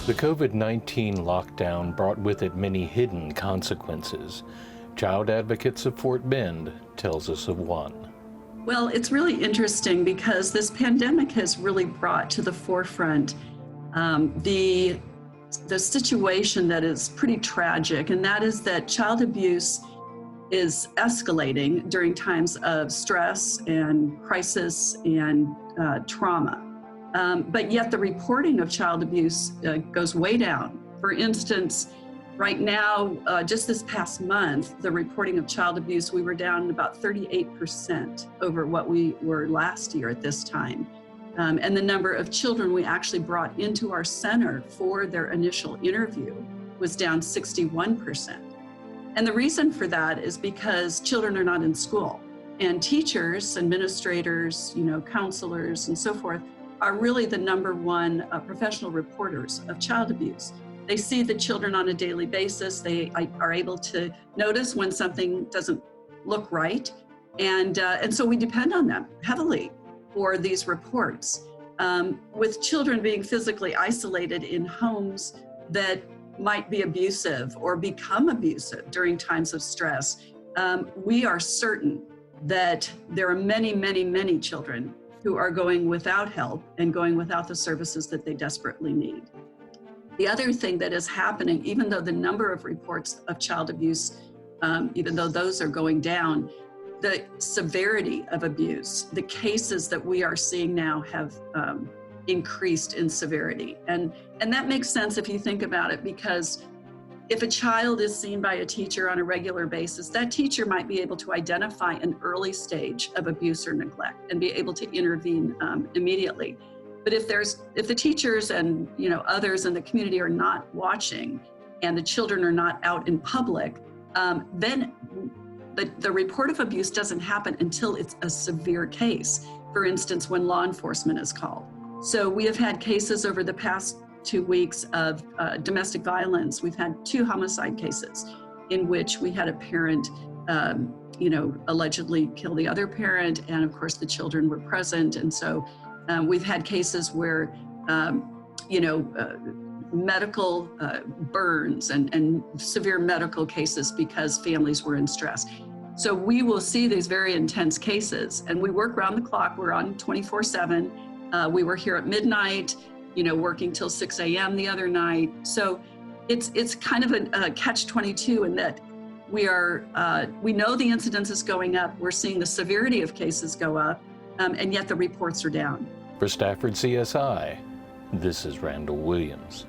The COVID-19 lockdown brought with it many hidden consequences. Child Advocates of Fort Bend tells us of one. Well, it's really interesting because this pandemic has really brought to the forefront the situation that is pretty tragic, and that is that child abuse is escalating during times of stress and crisis and trauma. But yet the reporting of child abuse goes way down. For instance, right now, just this past month, the reporting of child abuse, we were down about 38% over what we were last year at this time. And the number of children we actually brought into our center for their initial interview was down 61%. And the reason for that is because children are not in school, and teachers, administrators, counselors, and so forth are really the number one professional reporters of child abuse. They see the children on a daily basis. They are able to notice when something doesn't look right. And so we depend on them heavily for these reports. With children being physically isolated in homes that might be abusive or become abusive during times of stress, we are certain that there are many, many, many children who are going without help and going without the services that they desperately need. The other thing that is happening, even though the number of reports of child abuse, even though those are going down, the severity of abuse, the cases that we are seeing now have increased in severity. And that makes sense if you think about it, because if a child is seen by a teacher on a regular basis, that teacher might be able to identify an early stage of abuse or neglect and be able to intervene immediately. But if the teachers and others in the community are not watching and the children are not out in public, then the report of abuse doesn't happen until it's a severe case. For instance, when law enforcement is called. So we have had cases over the past 2 weeks of domestic violence. We've had 2 homicide cases in which we had a parent, allegedly kill the other parent, and of course the children were present. And so we've had cases where, medical burns and severe medical cases because families were in stress. So we will see these very intense cases, and we work around the clock. We're on 24/7. We were here at midnight, working till 6 a.m. the other night. So it's kind of a catch-22 in that we know the incidence is going up. We're seeing the severity of cases go up, and yet the reports are down. For Stafford CSI, this is Randall Williams.